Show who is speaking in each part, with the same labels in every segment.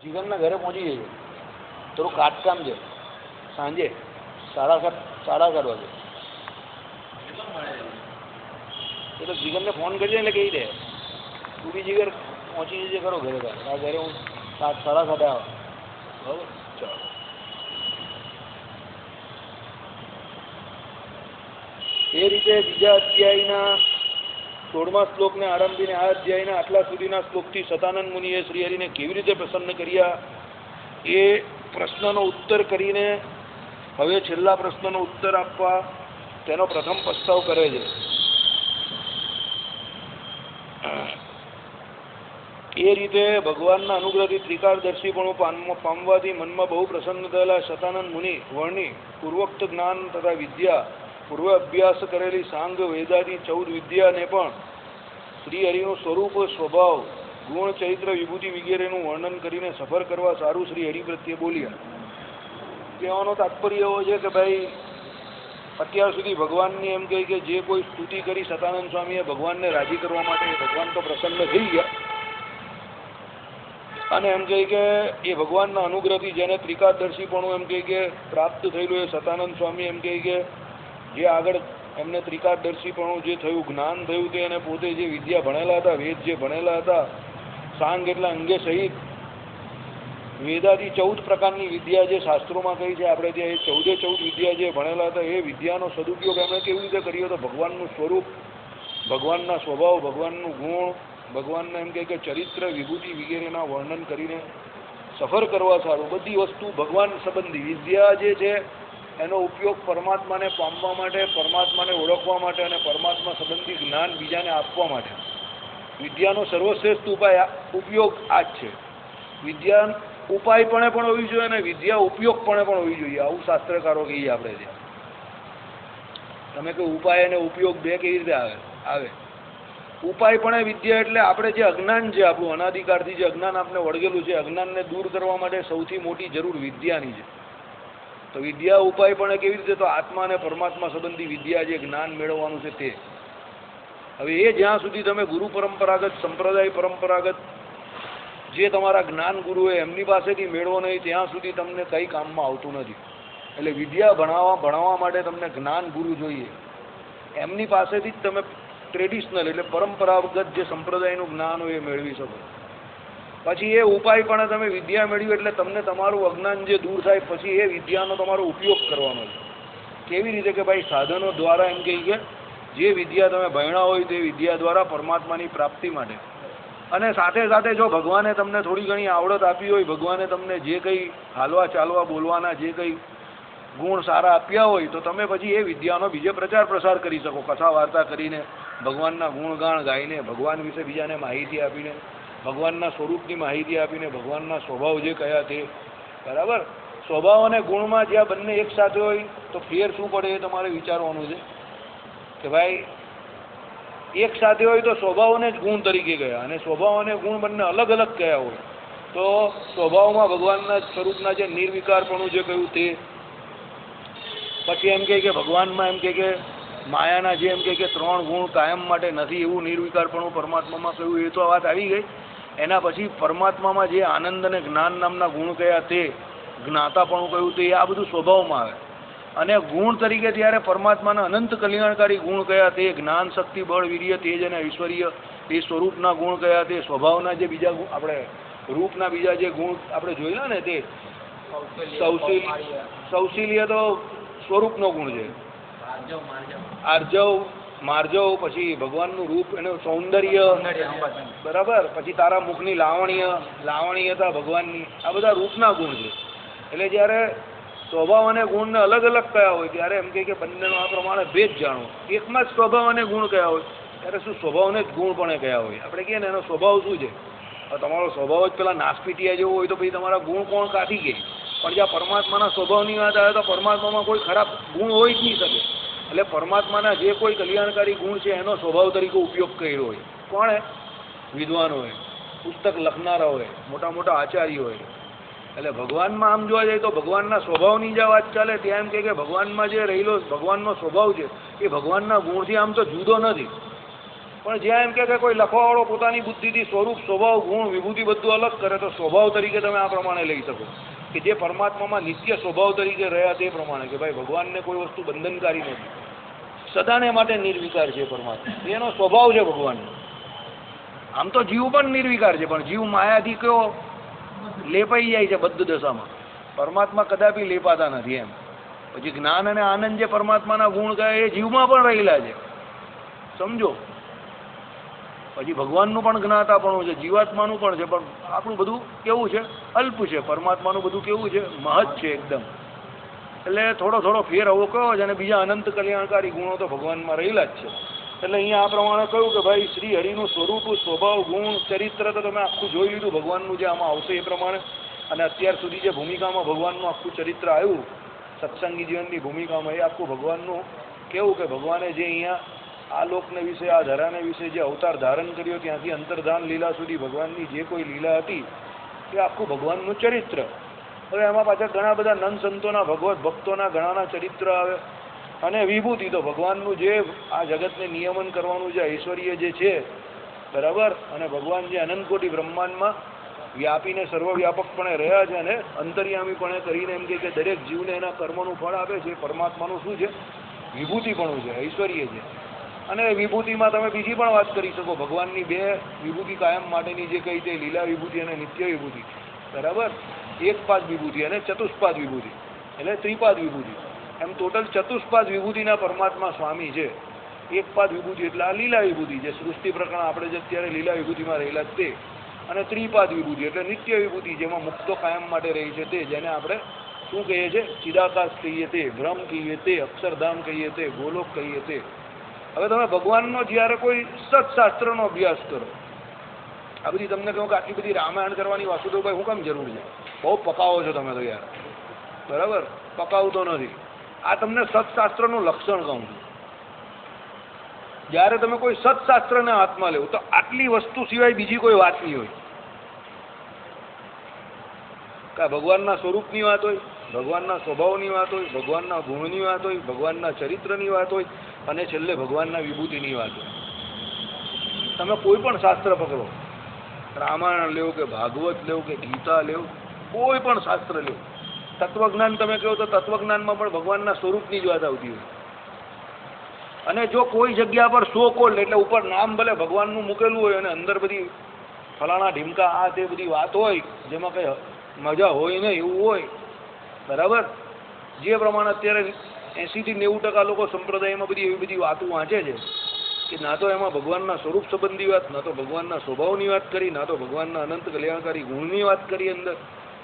Speaker 1: જીગરના ઘરે પહોંચી જજો. થોડું કાટકામ છે. સાંજે 7:30 વાગે. એ તો જીગરને ફોન કરજે એટલે કહી દે. તું બી જીગર પહોંચી જજે ખરો ઘરે. આ ઘરે હું 7:30 આવા. બરાબર, ચાલો. એ રીતે બીજા અધ્યાયના 16મા શ્લોકને આરંભીને આ અધ્યાયના આટલા સુધીના શ્લોકથી સતાનંદ મુનિએ શ્રી હરિને કેવી રીતે પ્રસન્ન કર્યા એ પ્રશ્નનો ઉત્તર કરીને હવે છેલ્લા પ્રશ્નનો ઉત્તર આપવા તેનો પ્રથમ પ્રસ્તાવ કરે છે. એ રીતે ભગવાનના અનુગ્રહથી ત્રિકાળદર્શીપણું પામવાથી મનમાં બહુ પ્રસન્ન થયેલા સતાનંદ મુનિ વર્ણિ પૂર્વોક્ત જ્ઞાન તથા વિદ્યા પૂર્વ અભ્યાસ કરેલી સાંગ વેદાદી 14 વિદ્યાને પણ શ્રી હરિનું સ્વરૂપ, સ્વભાવ, ગુણ, ચરિત્ર, વિભૂતિ વગેરેનું વર્ણન કરીને સફર કરવા સારું શ્રી હરિ પ્રત્યે બોલ્યા. કહેવાનો તાત્પર્ય એવો છે કે ભાઈ અત્યાર સુધી ભગવાનની એમ કહે કે જે કોઈ સ્તુતિ કરી સતાનંદ સ્વામીએ ભગવાનને રાજી કરવા માટે, ભગવાન તો પ્રસન્ન થઈ ગયા અને એમ કહે કે એ ભગવાનના અનુગ્રહથી જેને ત્રિકાળદર્શીપણું એમ કહે કે પ્રાપ્ત થયેલું એ સતાનંદ સ્વામી એમ કહે કે જે આગળ એમને ત્રિકાળદર્શીપણું જે થયું, જ્ઞાન થયું તે એને પોતે જે વિદ્યા ભણેલા હતા, વેદ જે ભણેલા હતા, સાંગ એટલે અંગે સહિત વેદાદી 14 પ્રકારની વિદ્યા જે શાસ્ત્રોમાં કહી છે આપણે ત્યાં, એ 14 વિદ્યા જે ભણેલા હતા એ વિદ્યાનો સદુપયોગ એમણે કેવી રીતે કર્યો તો ભગવાનનું સ્વરૂપ, ભગવાનના સ્વભાવ, ભગવાનનું ગુણ, ભગવાનના એમ કે ચરિત્ર, વિભૂતિ વગેરેના વર્ણન કરીને સફર કરવા સારું બધી વસ્તુ ભગવાન સંબંધી વિદ્યા જે છે એનો ઉપયોગ પરમાત્માને પામવા માટે, પરમાત્માને ઓળખવા માટે અને પરમાત્મા સંબંધી જ્ઞાન બીજાને આપવા માટે. વિદ્યાનો સર્વશ્રેષ્ઠ ઉપયોગ આ જ છે. વિદ્યા ઉપાયપણે પણ હોવી જોઈએ અને વિદ્યા ઉપયોગપણે પણ હોવી જોઈએ, આવું શાસ્ત્રકારો કહીએ આપણે ત્યાં. તમે કે ઉપાય અને ઉપયોગ બે કેવી રીતે આવે? ઉપાયપણે વિદ્યા એટલે આપણે જે અજ્ઞાન છે, આપણું અનાધિકારથી જે અજ્ઞાન આપણે વળગેલું છે, અજ્ઞાનને દૂર કરવા માટે સૌથી મોટી જરૂર વિદ્યાની છે. તો વિદ્યા ઉપાય પણ કેવી રીતે? તો આત્મા અને પરમાત્મા સંબંધી વિદ્યા જે જ્ઞાન મેળવવાનું છે તે. હવે એ જ્યાં સુધી તમે ગુરુ પરંપરાગત, સંપ્રદાય પરંપરાગત જે તમારા જ્ઞાન ગુરુ હોય એમની પાસેથી મેળવો નહીં ત્યાં સુધી તમને કંઈ કામમાં આવતું નથી. એટલે વિદ્યા ભણાવવા માટે તમને જ્ઞાન ગુરુ જોઈએ. એમની પાસેથી જ તમે ટ્રેડિશનલ એટલે પરંપરાગત જે સંપ્રદાયનું જ્ઞાન હોય એ મેળવી શકો. પછી એ ઉપાય પણ તમે વિદ્યા મેળવી એટલે તમને તમારું અજ્ઞાન જે દૂર થાય પછી એ વિદ્યાનો તમારો ઉપયોગ કરવાનો છે. કેવી રીતે કે ભાઈ સાધનો દ્વારા એમ કહી કે જે વિદ્યા તમે ભણ્યા હોય તે વિદ્યા દ્વારા પરમાત્માની પ્રાપ્તિ માટે. અને સાથે સાથે જો ભગવાને તમને થોડી ઘણી આવડત આપી હોય, ભગવાને તમને જે કંઈ હાલવા ચાલવા બોલવાના જે કંઈ ગુણ સારા આપ્યા હોય તો તમે પછી એ વિદ્યાનો બીજે પ્રચાર પ્રસાર કરી શકો. કથા વાર્તા કરીને, ભગવાનના ગુણગાન ગાઈને, ભગવાન વિશે બીજાને માહિતી આપીને, ભગવાનના સ્વરૂપની માહિતી આપીને, ભગવાનના સ્વભાવ જે કયા તે. બરાબર, સ્વભાવ અને ગુણમાં જ્યાં બંને એક સાથે હોય તો ફેર શું પડે એ તમારે વિચારવાનું છે કે ભાઈ એક સાથે હોય તો સ્વભાવને જ ગુણ તરીકે ગયા અને સ્વભાવ અને ગુણ બંને અલગ અલગ કયા હોય તો સ્વભાવમાં ભગવાનના સ્વરૂપના જે નિર્વિકારપણું જે કહ્યું તે. પછી એમ કે ભગવાનમાં એમ કે માયાના જે એમ કે 3 ગુણ કાયમ માટે નથી એવું નિર્વિકારપણું પરમાત્મામાં કહ્યું, એ તો વાત આવી ગઈ. એના પછી પરમાત્મામાં જે આનંદ અને જ્ઞાન નામના ગુણ કયા તે, જ્ઞાતાપણું કહ્યું તે, આ બધું સ્વભાવમાં આવે. અને ગુણ તરીકે ત્યારે પરમાત્માના અનંત કલ્યાણકારી ગુણ કયા તે, જ્ઞાન, શક્તિ, બળ, વીર્ય, તેજ અને ઐશ્વર્ય, એ સ્વરૂપના ગુણ કયા તે, સ્વભાવના જે બીજા આપણે રૂપના બીજા જે ગુણ આપણે જોયેલા ને તે સૌશીલ્ય તો સ્વરૂપનો ગુણ છે. આર્જવ, માર્જવ, પછી ભગવાનનું રૂપ એનું સૌંદર્ય, બરાબર, પછી તારા મુખની લાવણ્યતા ભગવાનની, આ બધા રૂપના ગુણ છે. એટલે જ્યારે સ્વભાવ અને ગુણને અલગ અલગ કયા હોય ત્યારે એમ કે બંનેનો આ પ્રમાણે ભેદ જાણો. એકમાં જ સ્વભાવ અને ગુણ કયા હોય ત્યારે શું સ્વભાવને જ ગુણ પણ કયા હોય. આપણે કહીએ ને એનો સ્વભાવ શું છે, તમારો સ્વભાવ જ પેલા નાસપીટિયા જેવો હોય તો પછી તમારા ગુણ કોણ કાઢી ગઈ. પણ જ્યાં પરમાત્માના સ્વભાવની વાત આવે તો પરમાત્મામાં કોઈ ખરાબ ગુણ હોય જ નહીં શકે. એટલે પરમાત્માના જે કોઈ કલ્યાણકારી ગુણ છે એનો સ્વભાવ તરીકે ઉપયોગ કર્યો હોય. કોણે? વિદ્વાનો હોય, પુસ્તક લખનારા હોય, મોટા મોટા આચાર્ય હોય. એટલે ભગવાનમાં આમ જોવા જાય તો ભગવાનના સ્વભાવની જે વાત ચાલે ત્યાં એમ કે ભગવાનમાં જે રહેલો ભગવાનનો સ્વભાવ છે એ ભગવાનના ગુણથી આમ તો જુદો નથી. પણ જ્યાં એમ કે કોઈ લખવાવાળો પોતાની બુદ્ધિથી સ્વરૂપ સ્વભાવ ગુણ વિભૂતિ બધું અલગ કરે તો સ્વભાવ તરીકે તમે આ પ્રમાણે લઈ શકો કે જે પરમાત્મામાં નિત્ય સ્વભાવ તરીકે રહ્યા તે પ્રમાણે કે ભાઈ ભગવાનને કોઈ વસ્તુ બંધનકારી નથી, સદાને માટે નિર્વિકાર છે પરમાત્મા, એનો સ્વભાવ છે ભગવાનનો. આમ તો જીવ પણ નિર્વિકાર છે, પણ જીવ માયાથી કયો લેપાઈ જાય છે બદ્ધ દશામાં, પરમાત્મા કદાપી લેપાતા નથી એમ. પછી જ્ઞાન અને આનંદ જે પરમાત્માના ગુણ કહે એ જીવમાં પણ રહેલા છે, સમજો. પછી ભગવાનનું પણ જ્ઞાતાપણું છે, જીવાત્માનું પણ છે, પણ આપણું બધું કેવું છે? અલ્પ છે. પરમાત્માનું બધું કેવું છે? મહત છે એકદમ. એટલે થોડો થોડો ફેર આવો કયો છે, અને બીજા અનંત કલ્યાણકારી ગુણો તો ભગવાનમાં રહેલા જ છે. એટલે અહીંયા આ પ્રમાણે કહ્યું કે ભાઈ શ્રી હરિનું સ્વરૂપ સ્વભાવ ગુણ ચરિત્ર તો તમે આખું જોઈ લીધું ભગવાનનું જે આમાં આવશે એ પ્રમાણે. અને અત્યાર સુધી જે ભૂમિકામાં ભગવાનનું આખું ચરિત્ર આવ્યું સત્સંગી જીવનની ભૂમિકામાં, એ આખું ભગવાનનું કેવું કે ભગવાને જે અહીંયા આ લોકને વિશે આ ધરાને વિશે જે અવતાર ધારણ કર્યો ત્યાંથી અંતર્ધાન લીલા સુધી ભગવાનની જે કોઈ લીલા હતી એ આખું ભગવાનનું ચરિત્ર. હવે એમાં પાછળ ઘણા બધા નંદ સંતોના ભગવત ભક્તોના ઘણાના ચરિત્ર આવે, અને વિભૂતિ તો ભગવાનનું જે આ જગતને નિયમન કરવાનું જે ઐશ્વર્ય જે છે, બરાબર, અને ભગવાન જે અનંતકોટી બ્રહ્માંડમાં વ્યાપીને સર્વવ્યાપકપણે રહ્યા છે અને અંતર્યામીપણે કરીને એમ કે દરેક જીવને એના કર્મનું ફળ આપે છે, પરમાત્માનું શું છે? વિભૂતિપણું છે, ઐશ્વર્ય છે. અને વિભૂતિમાં તમે બીજી પણ વાત કરી શકો, ભગવાનની બે વિભૂતિ કાયમ માટેની જે કહી તે લીલા વિભૂતિ અને નિત્ય વિભૂતિ, બરાબર, એકપાદ વિભૂતિ અને ચતુષ્પાદ વિભૂતિ, એટલે ત્રિપાદ વિભૂતિ. એમ ટોટલ ચતુષ્પાદ વિભૂતિના પરમાત્મા સ્વામી છે. એકપાદ વિભૂતિ એટલે આ લીલા વિભૂતિ જે સૃષ્ટિ પ્રકરણ આપણે જે અત્યારે લીલા વિભૂતિમાં રહેલા તે, અને ત્રિપાદ વિભૂતિ એટલે નિત્ય વિભૂતિ જેમાં મુક્તો કાયમ માટે રહી છે તે, જેને આપણે શું કહીએ છીએ? ચિદાકાશ કહીએ તે, બ્રહ્મ કહીએ તે, અક્ષરધામ કહીએ તે, ગોલોક કહીએ તે. હવે તમે ભગવાનનો જ્યારે કોઈ સત્શાસ્ત્રનો અભ્યાસ કરો, આ બધી તમને કહું કે આટલી બધી રામાયણ કરવાની વાસુદેવભાઈ હું કામ જરૂર છે? બહુ પકાવો છો તમે તો યાર, બરાબર, પકાવતો નથી. આ તમને સત્શાસ્ત્રનું લક્ષણ કહું છું. જ્યારે તમે કોઈ સત્શાસ્ત્રને હાથમાં લેવું તો આટલી વસ્તુ સિવાય બીજી કોઈ વાત નહીં હોય. કા ભગવાનના સ્વરૂપની વાત હોય, ભગવાનના સ્વભાવની વાત હોય, ભગવાનના ગુણની વાત હોય, ભગવાનના ચરિત્રની વાત હોય, અને છેલ્લે ભગવાનના વિભૂતિની વાત હોય. તમે કોઈ પણ શાસ્ત્ર પકડો, રામાયણ લેવો કે ભાગવત લેવો કે ગીતા લેવો, કોઈ પણ શાસ્ત્ર લેવો, તત્વજ્ઞાન તમે કહો તો તત્વજ્ઞાનમાં પણ ભગવાનના સ્વરૂપની જ વાત આવતી હોય. અને જો કોઈ જગ્યા પર સો કોલ્ડ એટલે ઉપર નામ ભલે ભગવાનનું મૂકેલું હોય અને અંદર બધી ફલાણા ઢીમકા આ તે બધી વાત હોય જેમાં કંઈ મજા હોય નહીં એવું હોય, બરાબર, જે પ્રમાણે અત્યારે 80થી 90% લોકો સંપ્રદાયમાં બધી એવી બધી વાતો વાંચે છે કે ના તો એમાં ભગવાનના સ્વરૂપ સંબંધી વાત, ના તો ભગવાનના સ્વભાવની વાત કરી, ના તો ભગવાનના અનંત કલ્યાણકારી ગુણની વાત કરી, અંદર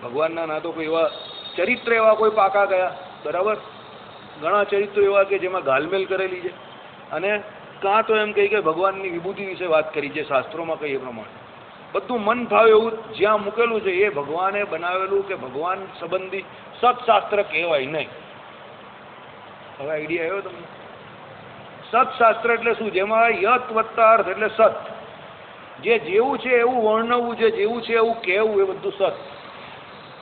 Speaker 1: ભગવાનના ના તો કોઈ એવા ચરિત્ર એવા કોઈ પાકા ગયા, બરાબર, ઘણા ચરિત્રો એવા કે જેમાં ગાલમેલ કરેલી છે, અને કાં તો એમ કહી કે ભગવાનની વિભૂતિ વિશે વાત કરી છે શાસ્ત્રોમાં કઈ એ પ્રમાણે. બધું મન ફાવે એવું જ્યાં મૂકેલું છે એ ભગવાને બનાવેલું કે ભગવાન સંબંધી સત્શાસ્ત્ર કહેવાય નહીં. હવે આઈડિયા આવ્યો તમને? સત્શાસ્ત્ર એટલે શું? જેમાં યત વત્તા અર્થ એટલે સત, જે જેવું છે એવું વર્ણવવું છે, જેવું છે એવું કહેવું, એ બધું સત.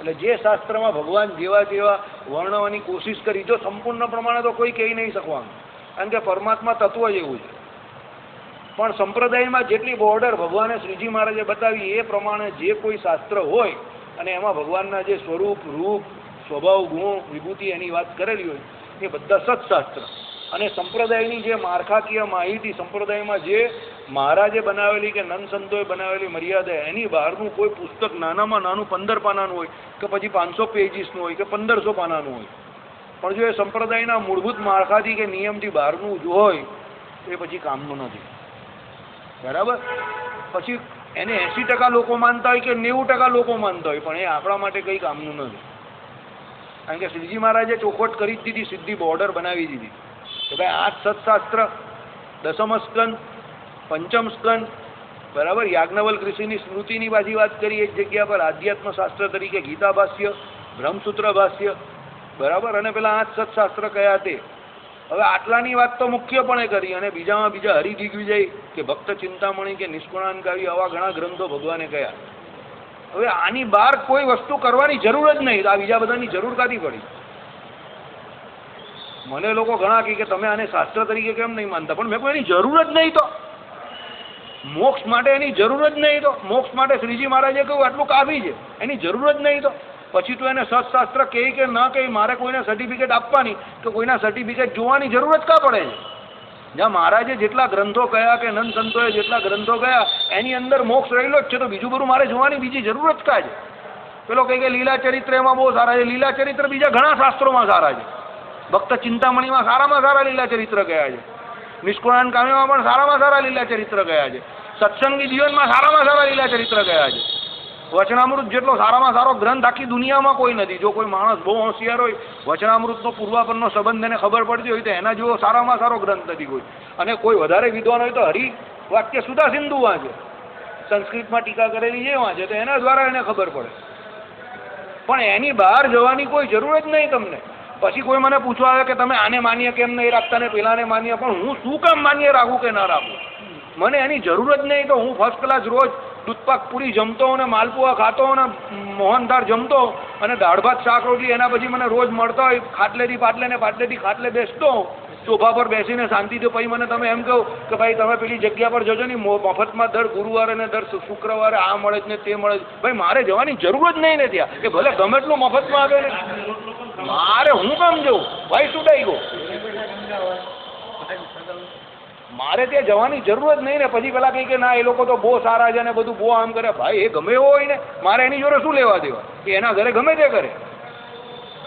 Speaker 1: એટલે જે શાસ્ત્રમાં ભગવાન જેવા જેવા વર્ણવવાની કોશિશ કરી, જો સંપૂર્ણ પ્રમાણે તો કોઈ કહી નહીં શકવાનું, કારણ કે પરમાત્મા તત્વ જ એવું છે. પણ સંપ્રદાયમાં જેટલી બોર્ડર ભગવાને શ્રીજી મહારાજે બતાવી એ પ્રમાણે જે કોઈ શાસ્ત્ર હોય અને એમાં ભગવાનના જે સ્વરૂપ રૂપ સ્વભાવ ગુણ વિભૂતિ એની વાત કરેલી હોય એ બધા સત્શાસ્ત્ર. અને સંપ્રદાયની જે માળખાકીય માહિતી સંપ્રદાયમાં જે મહારાજે બનાવેલી કે નંદ સંતોએ બનાવેલી મર્યાદા, એની બહારનું કોઈ પુસ્તક નાનામાં નાનું 15 પાનાનું હોય કે પછી 500 પેજીસનું હોય કે 1500 પાનાનું હોય, પણ જો એ સંપ્રદાયના મૂળભૂત માળખાથી કે નિયમથી બહારનું જ હોય તો એ પછી કામનું નથી, બરાબર. પછી એને 80% લોકો માનતા હોય કે 90% લોકો માનતા હોય, પણ એ આપણા માટે કંઈ કામનું નથી. કારણ કે શ્રીજી મહારાજે ચોખવટ કરી જ દીધી, સીધી બોર્ડર બનાવી દીધી કે ભાઈ 8 સત્શાસ્ત્ર, દસમ સ્કંદ, પંચમ સ્કંદ, બરાબર, યાજ્ઞવલ્ક ઋષિની સ્મૃતિની પાછી વાત કરી એક જગ્યા પર, આધ્યાત્મ શાસ્ત્ર તરીકે ગીતા ભાષ્ય, બ્રહ્મસૂત્ર ભાષ્ય, બરાબર, અને પેલા 8 સત્શાસ્ત્ર કયા તે. હવે આટલાની વાત તો મુખ્યપણે કરી, અને બીજામાં બીજા હરિદિગ્વિજય કે ભક્ત ચિંતામણી કે નિષ્કુળાન કાવ્ય આવા ઘણા ગ્રંથો ભગવાને કયા. હવે આની બહાર કોઈ વસ્તુ કરવાની જરૂર જ નહીં, આ બીજા બધાની જરૂર કાથી પડી? મને લોકો ઘણા કહે કે તમે આને શાસ્ત્ર તરીકે કેમ નહીં માનતા, પણ મેં કોઈ એની જરૂર જ નહીં. તો મોક્ષ માટે એની જરૂર જ નહીં, તો મોક્ષ માટે શ્રીજી મહારાજે કહ્યું આટલું કાફી છે, એની જરૂર જ નહીં. તો પછી તો એને સત્શાસ્ત્ર કહે કે ન કહે, મારે કોઈને સર્ટિફિકેટ આપવાની કે કોઈના સર્ટિફિકેટ જોવાની જરૂર જ કાં પડે છે? જ્યાં મહારાજે જેટલા ગ્રંથો કયા કે નંદ સંતોએ જેટલા ગ્રંથો કયા એની અંદર મોક્ષ રહેલો જ છે, તો બીજું બધું મારે જોવાની બીજી જરૂર જ કાં છે? પેલો કહે કે લીલા ચરિત્ર એમાં બહુ સારા છે, લીલા ચરિત્ર બીજા ઘણા શાસ્ત્રોમાં સારા છે. ભક્ત ચિંતામણીમાં સારામાં સારા લીલા ચરિત્ર કયા છે, નિષ્કુળાન કાવ્યમાં પણ સારામાં સારા લીલા ચરિત્ર કયા છે, સત્સંગી જીવનમાં સારામાં સારા લીલા ચરિત્ર કયા છે. વચનામૃત જેટલો સારામાં સારો ગ્રંથ આખી દુનિયામાં કોઈ નથી. જો કોઈ માણસ બહુ હોશિયાર હોય, વચનામૃતનો પૂર્વાપરનો સંબંધ એને ખબર પડતી હોય તો એના જેવો સારામાં સારો ગ્રંથ નથી કોઈ. અને કોઈ વધારે વિદ્વાન હોય તો હરિવાક્ય સુધા સિંધુ વાંચે, સંસ્કૃતમાં ટીકા કરેલી જે વાંચે, તો એના દ્વારા એને ખબર પડે. પણ એની બહાર જવાની કોઈ જરૂર જ નહીં તમને. પછી કોઈ મને પૂછવા આવે કે તમે આને માન્ય કેમ નહીં રાખતા ને પેલાને માન્ય, પણ હું શું કામ માન્ય રાખું કે ના રાખું? મને એની જરૂર જ નહીં. તો હું ફર્સ્ટ ક્લાસ રોજ દૂધપાક પૂરી જમતો અને માલપુઆ ખાતો અને મોહનથાળ જમતો અને દાળ ભાત શાક રોટલી એના પછી મને રોજ મળતો હોય, ખાટલેથી પાટલે ને પાટલેથી ખાટલે બેસતો, સોફા પર બેસીને શાંતિથી. પછી મને તમે એમ કહો કે ભાઈ તમે પેલી જગ્યા પર જજો ને, મફતમાં દર ગુરુવારે ને દર શુક્રવારે આ મળે જ ને તે મળે જ. ભાઈ મારે જવાની જરૂર જ નહીં ને ત્યાં, કે ભલે ગમે એટલું મફતમાં આવે ને, મારે હું કામ જવું? ભાઈ છૂટાઈ ગયો, મારે ત્યાં જવાની જરૂર જ નહીં ને. પછી પેલા કહી કે ના એ લોકો તો બહુ સારા છે ને બધું બહુ આમ કરે. ભાઈ એ ગમે એવો હોય ને, મારે એની જોડે શું લેવા દેવા? કે એના ઘરે ગમે તે કરે.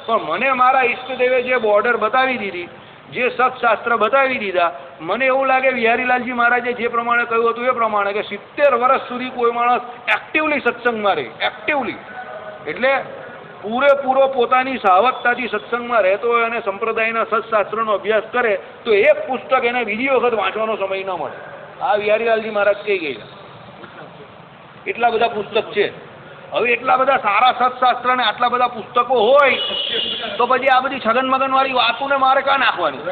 Speaker 1: પણ મને મારા ઈષ્ટદેવે જે બોર્ડર બતાવી દીધી, જે સત્શાસ્ત્ર બતાવી દીધા, મને એવું લાગે વિહારીલાલજી મહારાજે જે પ્રમાણે કહ્યું હતું એ પ્રમાણે કે 70 વર્ષ સુધી કોઈ માણસ એક્ટિવલી સત્સંગમાં રહે, એક્ટિવલી એટલે પૂરેપૂરો પોતાની સાવધતાથી સત્સંગમાં રહેતો હોય અને સંપ્રદાયના સત્શાસ્ત્રનો અભ્યાસ કરે, તો એક પુસ્તક એને બીજી વખત વાંચવાનો સમય ન મળે. આ વિહારીલાલજી મહારાજ કહી ગયેલા. એટલા બધા પુસ્તક છે. હવે એટલા બધા સારા સત્શાસ્ત્ર ને આટલા બધા પુસ્તકો હોય તો પછી આ બધી છગન મગન વાળી વાતોને મારે કાં નાખવાની?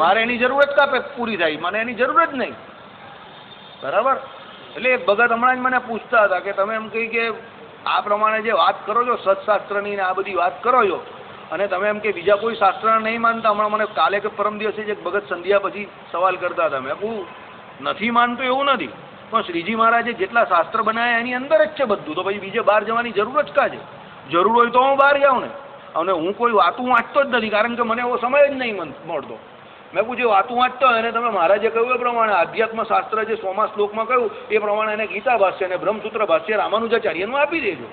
Speaker 1: મારે એની જરૂરત કાં પૂરી થાય? મને એની જરૂર જ નહીં. બરાબર? એટલે એક ભગત હમણાં જ મને પૂછતા હતા કે તમે એમ કહી કે આ પ્રમાણે જે વાત કરો છો સત્શાસ્ત્રની ને આ બધી વાત કરો છો, અને તમે એમ કે બીજા કોઈ શાસ્ત્રને નહીં માનતા. હમણાં મને કાલે કે પરમ દિવસે જ એક ભગત સંધ્યા પછી સવાલ કરતા હતા. મેં કહું નથી માનતો એવું નથી, પણ શ્રીજી મહારાજે જેટલા શાસ્ત્ર બનાવ્યા એની અંદર જ છે બધું. તો પછી બીજે બહાર જવાની જરૂર જ કાં છે? જરૂર હોય તો હું બહાર જાઉં ને. અને હું કોઈ વાતું વાંચતો જ નથી, કારણ કે મને એવો સમય જ નહીં મળતો. મેં પૂછ્યું વાતું વાંચતો હોય અને તમે મહારાજે કહ્યું એ પ્રમાણે આધ્યાત્મ શાસ્ત્ર જે 100મા શ્લોકમાં કહ્યું એ પ્રમાણે એને ગીતા ભાષ્ય અને બ્રહ્મસૂત્ર ભાષ્ય રામાનુજાચાર્યનું આપી દેજો.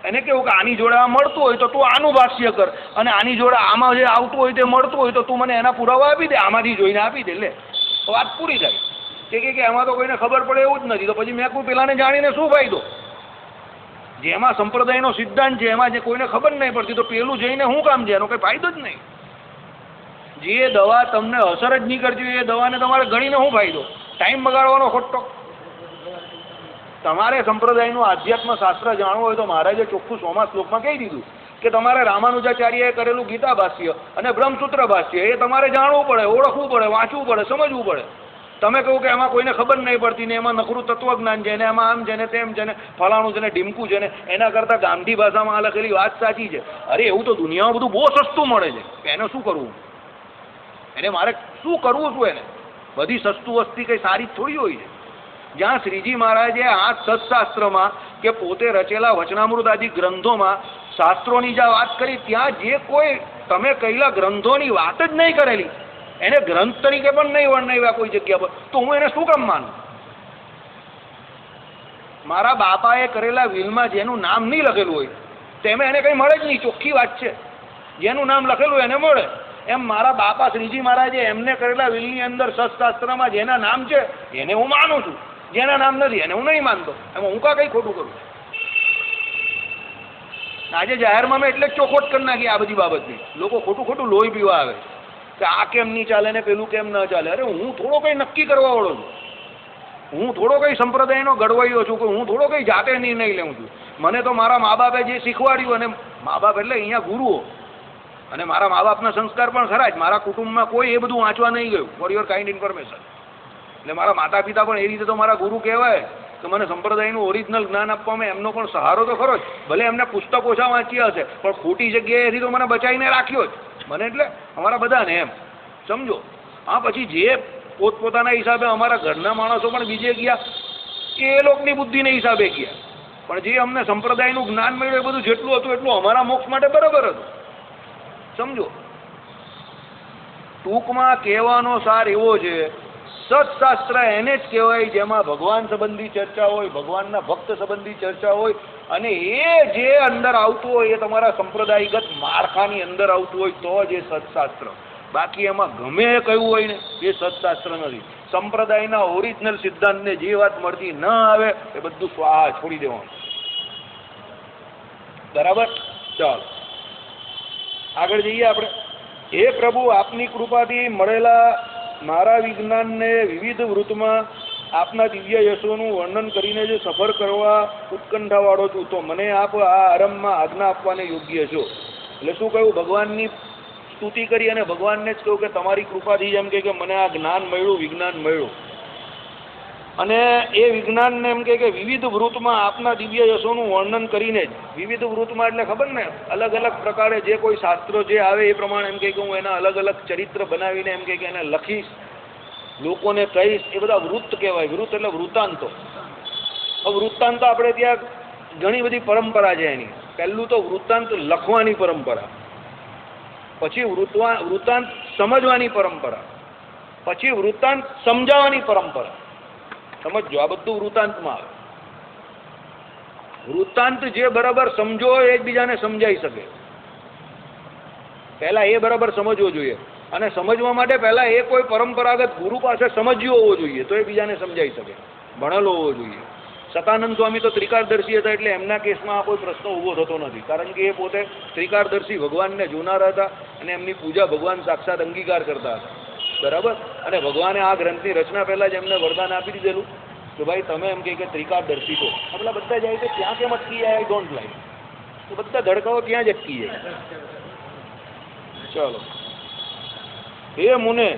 Speaker 1: એને કેવું કે આની જોડે આ મળતું હોય તો તું આનું ભાષ્ય કર, અને આની જોડે આમાં જે આવતું હોય તે મળતું હોય તો તું મને એના પુરાવા આપી દે, આમાંથી જોઈને આપી દે. લે વાત પૂરી થાય. કે એમાં તો કોઈને ખબર પડે એવું જ નથી. તો પછી મેં કોઈ પેલાને જાણીને શું ફાયદો? જેમાં સંપ્રદાયનો સિદ્ધાંત છે એમાં જે કોઈને ખબર નહીં પડતી, તો પેલું જઈને શું કામ છે? એનો કંઈ ફાયદો જ નહીં. જે દવા તમને અસર જ નહીં કરતી હોય એ દવાને તમારે ગણીને શું ફાયદો? ટાઈમ બગાડવાનો ખોટો. તમારે સંપ્રદાયનું આધ્યાત્મ શાસ્ત્ર જાણવું હોય તો મહારાજે ચોખ્ખું 100મા શ્લોકમાં કહી દીધું કે તમારે રામાનુજાચાર્યએ કરેલું ગીતા ભાષ્ય અને બ્રહ્મસૂત્ર ભાષ્ય એ તમારે જાણવું પડે, ઓળખવું પડે, વાંચવું પડે, સમજવું પડે. તમે કહું કે એમાં કોઈને ખબર નહીં પડતી ને એમાં નકરું તત્વજ્ઞાન છે ને એમાં આમ છે ને તેમ છે ને ફલાણું છે ને ઢીમકું છે ને, એના કરતાં ગામઠી ભાષામાં લખેલી વાત સાચી છે. અરે એવું તો દુનિયામાં બધું બહુ સસ્તું મળે છે. એને શું કરવું? એને મારે શું કરવું? શું એને બધી સસ્તું વસ્તી કંઈ સારી થોડી હોય છે? જ્યાં શ્રીજી મહારાજે આ સત્શાસ્ત્રમાં કે પોતે રચેલા વચનામૃત આદિ ગ્રંથોમાં શાસ્ત્રોની જ્યાં વાત કરી, ત્યાં જે કોઈ તમે કહેલા ગ્રંથોની વાત જ નહીં કરેલી, એને ગ્રંથ તરીકે પણ નહીં વર્ણવ્યા કોઈ જગ્યા પર, તો હું એને શું કામ માનું? મારા બાપાએ કરેલા વિલમાં જેનું નામ નહીં લખેલું હોય તેમાં એને કંઈ મળે જ નહીં. ચોખ્ખી વાત છે. જેનું નામ લખેલું એને મળે. એમ મારા બાપા શ્રીજી મહારાજે એમને કરેલા વિલની અંદર સત્શાસ્ત્રમાં જેના નામ છે એને હું માનું છું, જેના નામ નથી એને હું નહીં માનતો. એમાં હું કાં કંઈ ખોટું કરું? આજે જાહેરમાં મેં એટલે જ ચોખવટ કરી નાખી આ બધી બાબતની. લોકો ખોટું ખોટું લોહી પીવા આવે કે આ કેમ નહીં ચાલે ને પેલું કેમ ન ચાલે. અરે હું થોડો કંઈ નક્કી કરવા વાળો છું. હું થોડો કંઈ સંપ્રદાયનો ઘડવાઈઓ છું કે હું થોડો કંઈ જાતે નિર્ણય લેવું છું. મને તો મારા મા બાપે જે શીખવાડ્યું, અને મા બાપ એટલે અહીંયા ગુરુઓ, અને મારા મા બાપના સંસ્કાર પણ ખરા જ. મારા કુટુંબમાં કોઈ એ બધું વાંચવા નહીં ગયું. For your kind information. એટલે મારા માતા પિતા પણ એ રીતે તો મારા ગુરુ કહેવાય કે મને સંપ્રદાયનું ઓરિજિનલ જ્ઞાન આપવામાં એમનો પણ સહારો તો ખરો જ. ભલે એમને પુસ્તક ઓછા વાંચ્યા હશે પણ ખોટી જગ્યાએથી તો મને બચાવીને રાખ્યો જ. મને એટલે અમારા બધાને એમ સમજો. હા, પછી જે પોતપોતાના હિસાબે અમારા ઘરના માણસો પણ બીજે ગયા, એ લોકોની બુદ્ધિને હિસાબે ગયા. પણ જે અમને સંપ્રદાયનું જ્ઞાન મળ્યું એ બધું જેટલું હતું એટલું અમારા મોક્ષ માટે બરાબર હતું. સમજો, ટૂંકમાં કહેવાનો સાર એવો છે, સત્શાસ્ત્ર એને જ કહેવાય જેમાં ભગવાન સંબંધી ચર્ચા હોય, ભગવાનના ભક્ત સંબંધી ચર્ચા હોય, અને એ જે અંદર આવતું હોય એ તમારા સંપ્રદાયગત માળખાની અંદર આવતું હોય તો જ એ સત્શાસ્ત્ર. બાકી એમાં ગમે એ કહ્યું હોય ને એ સત્શાસ્ત્ર નથી. સંપ્રદાયના ઓરિજિનલ સિદ્ધાંતને જે વાત મળતી ન આવે એ બધું સ્વાહા છોડી દેવાનું. બરાબર? ચાલો આગળ જઈએ આપણે. હે પ્રભુ, આપની કૃપાથી મળેલા મારા વિજ્ઞાનને વિવિધ વૃત્તમાં આપના દિવ્ય યશોનું વર્ણન કરીને જે સફર કરવા ઉત્કંઠાવાળો છું, તો મને આપ આ આરંભમાં આજ્ઞા આપવાને યોગ્ય છો. એટલે શું કહ્યું? ભગવાનની સ્તુતિ કરી અને ભગવાનને જ કહ્યું કે તમારી કૃપાથી જેમ કે મને આ જ્ઞાન મળ્યું, વિજ્ઞાન મળ્યું. અને એ વિજ્ઞાનને એમ કે વિવિધ વૃત્તમાં આપના દિવ્ય યશોનું વર્ણન કરીને જ, વિવિધ વૃત્તમાં એટલે ખબર ને, અલગ અલગ પ્રકારે જે કોઈ શાસ્ત્રો જે આવે એ પ્રમાણે એમ કે હું એના અલગ અલગ ચરિત્ર બનાવીને એમ કે એને લખીશ, લોકોને કહીશ. એ બધા વૃત્ત કહેવાય. વૃત્ત એટલે વૃત્તાંતો. વૃત્તાંતો આપણે ત્યાં ઘણી બધી પરંપરા છે એની. પહેલું તો વૃત્તાંત લખવાની પરંપરા, પછી વૃત્તાંત સમજવાની પરંપરા, પછી વૃત્તાંત સમજાવવાની પરંપરા. સમજો, આ બધું વૃત્તાંતમાં આવે. વૃત્તાંત જે બરાબર સમજો એકબીજાને સમજાઈ શકે, પહેલા એ બરાબર સમજવો જોઈએ. અને સમજવા માટે પહેલા એ કોઈ પરંપરાગત ગુરુ પાસે સમજ્યો હોવો જોઈએ તો એ બીજાને સમજાઈ શકે, ભણેલો હોવો જોઈએ. સતાનંદ સ્વામી તો ત્રિકાળદર્શી હતા એટલે એમના કેસમાં આ કોઈ પ્રશ્ન ઊભો થતો નથી, કારણ કે એ પોતે ત્રિકાળદર્શી ભગવાનને જોનારા હતા અને એમની પૂજા ભગવાન સાક્ષાત અંગીકાર કરતા હતા. બરાબર? અને ભગવાને આ ગ્રંથની રચના પહેલા જ એમને વરદાન આપી દીધેલું કે ભાઈ તમે એમ કે ત્રિકાળદર્શી છો. પેલા બધા જાય કે ત્યાં કેમ અટકી જાય, આઈ ડોન્ટ લાઈક. તો બધા ધડકાઓ ત્યાં જ અટકી જાય. ચાલો. હે મુને,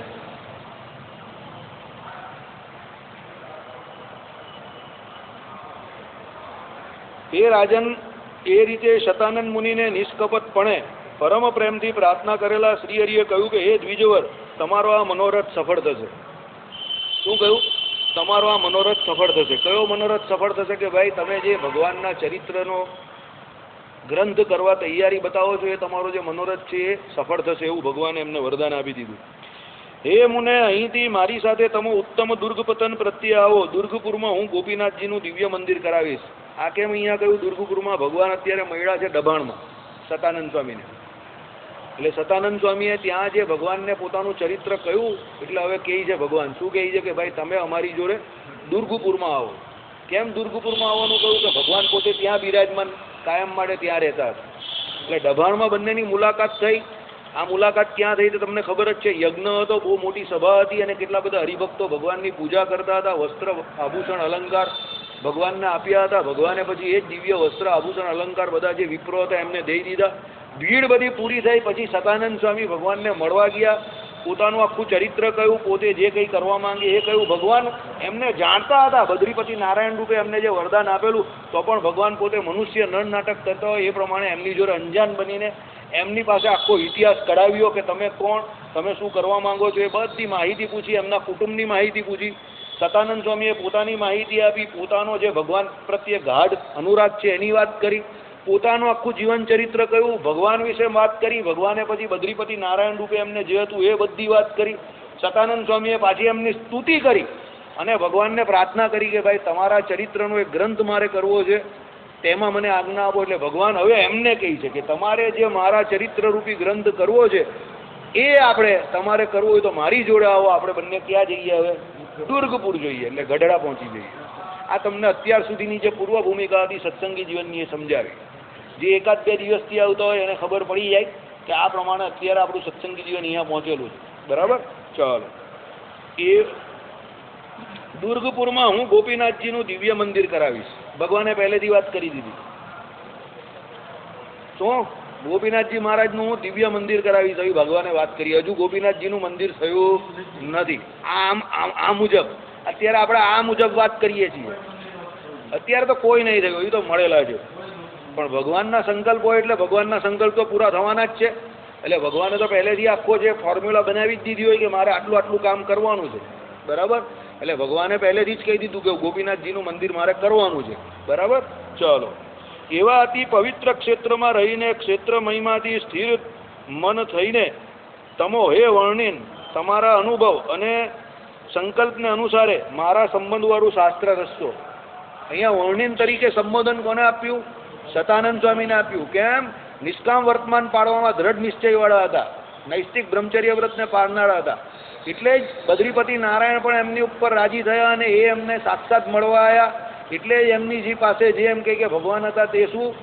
Speaker 1: હે રાજન, એ રીતે શતાનંદ મુનિને નિષ્કપટપણે પરમ પ્રેમથી પ્રાર્થના કરેલા શ્રી હરિએ કહ્યું કે હે દ્વિજવર, તમારો આ મનોરથ સફળ થશે. શું કહ્યું? તમારો આ મનોરથ સફળ થશે. કયો મનોરથ સફળ થશે? કે ભાઈ તમે જે ભગવાનના ચરિત્રનો ગ્રંથ કરવા તૈયારી બતાવો છો એ તમારો જે મનોરથ છે એ સફળ થશે એવું ભગવાને એમને વરદાન આપી દીધું. હે મુને, અહીંથી મારી સાથે તમે ઉત્તમ દુર્ગપતન પ્રત્યે આવો. દુર્ગપુરમાં હું ગોપીનાથજીનું દિવ્ય મંદિર કરાવીશ. આ કેમ અહીંયા કહ્યું દુર્ગપુરમાં? ભગવાન અત્યારે મળ્યા છે દબાણમાં સતાનંદ સ્વામીને. એટલે સતાનંદ સ્વામીએ ત્યાં જે ભગવાનને પોતાનું ચરિત્ર કહ્યું એટલે હવે કહે છે ભગવાન, શું કહે છે કે ભાઈ તમે અમારી જોડે દુર્ગપુરમાં આવો. કેમ દુર્ગપુરમાં આવવાનું કહ્યું? કે ભગવાન પોતે ત્યાં બિરાજમાન કાયમ માટે ત્યાં રહેતા હતા. એટલે દબાણમાં બંનેની મુલાકાત થઈ. આ મુલાકાત ક્યાં થઈ તો તમને ખબર જ છે. યજ્ઞ હતો, બહુ મોટી સભા હતી અને કેટલા બધા હરિભક્તો ભગવાનની પૂજા કરતા હતા. વસ્ત્ર આભૂષણ અલંકાર ભગવાનને આપ્યા હતા. ભગવાને પછી એ જ દિવ્ય વસ્ત્ર આભૂષણ અલંકાર બધા જે વિપ્રો હતા એમને દઈ દીધા. ભીડ બધી પૂરી થઈ. પછી સતાનંદ સ્વામી ભગવાનને મળવા ગયા, પોતાનું આખું ચરિત્ર કહ્યું, પોતે જે કંઈ કરવા માંગે એ કહ્યું. ભગવાન એમને જાણતા હતા, બદ્રીપતિ નારાયણ રૂપે એમને જે વરદાન આપેલું, તો પણ ભગવાન પોતે મનુષ્ય નર નાટક કરતા હોય એ પ્રમાણે એમની જોડે અંજાન બનીને એમની પાસે આખો ઇતિહાસ કઢાવ્યો કે તમે કોણ, તમે શું કરવા માંગો છો, એ બધી માહિતી પૂછી. એમના કુટુંબની માહિતી પૂછી. સતાનંદ સ્વામીએ પોતાની માહિતી આપી. પોતાનો જે ભગવાન પ્રત્યે ગાઢ અનુરાગ છે એની વાત કરી. પોતાનું આખું જીવન ચરિત્ર કહ્યું. ભગવાન વિશે વાત કરી. ભગવાને પછી બદ્રીપતિ નારાયણ રૂપે એમને જે હતું એ બધી વાત કરી. સતાનંદ સ્વામીએ પાછી એમની સ્તુતિ કરી અને ભગવાનને પ્રાર્થના કરી કે ભાઈ તમારા ચરિત્રનો એક ગ્રંથ મારે કરવો છે, તેમાં મને આજ્ઞા આપો. એટલે ભગવાન હવે એમને કહે છે કે તમારે જે મારા ચરિત્ર રૂપી ગ્રંથ કરવો છે એ આપણે તમારે કરવું હોય તો મારી જોડે આવો. આપણે બંને ક્યાં જઈએ? હવે દુર્ગપુર જોઈએ, એટલે ગઢડા પહોંચી જઈએ. આ તમને અત્યાર સુધીની જે પૂર્વ ભૂમિકા હતી સત્સંગી જીવનની એ સમજાવી. જે એકાદ બે દિવસથી આવતા હોય એને ખબર પડી જાય કે આ પ્રમાણે અત્યારે આપણું સત્સંગી જીવન અહીંયા પહોંચેલું છે. બરાબર? ચાલો. એ દુર્ગપુરમાં હું ગોપીનાથજીનું દિવ્ય મંદિર કરાવીશ. ભગવાને પહેલેથી વાત કરી દીધી. શું? ગોપીનાથજી મહારાજનું હું દિવ્ય મંદિર કરાવીશ એવી ભગવાને વાત કરી. હજુ ગોપીનાથજીનું મંદિર થયું નથી. આ મુજબ અત્યારે આપણે આ મુજબ વાત કરીએ છીએ. અત્યારે તો કોઈ નહીં થયું, એ તો મળેલા છે. પણ ભગવાનના સંકલ્પ હોય એટલે ભગવાનના સંકલ્પ તો પૂરા થવાના જ છે. એટલે ભગવાને તો પહેલેથી આખો જે ફોર્મ્યુલા બનાવી જ દીધી હોય કે મારે આટલું આટલું કામ કરવાનું છે. બરાબર? એટલે ભગવાને પહેલેથી જ કહી દીધું કે ગોપીનાથજીનું મંદિર મારે કરવાનું છે. બરાબર. ચલો, એવા અતિ પવિત્ર ક્ષેત્રમાં રહીને ક્ષેત્ર મહિમાથી સ્થિર મન થઈને તમો હે વર્ણિન તમારા અનુભવ અને સંકલ્પને અનુસારે મારા સંબંધવાળું શાસ્ત્ર રચશો. અહીંયા વર્ણિન તરીકે સંબોધન કોને આપ્યું? સતાનંદ સ્વામીને આપ્યું. કેમ? નિષ્કામ વર્તમાન પાડવામાં દ્રઢ નિશ્ચયવાળા હતા, નૈષ્ટિક બ્રહ્મચર્ય વ્રતને પાળનારા હતા. એટલે જ બદ્રીપતિ નારાયણ પણ એમની ઉપર રાજી થયા અને એ એમને સાક્ષાત મળવા આવ્યા. એટલે જ એમની જે પાસે જે એમ કે ભગવાન હતા તે શું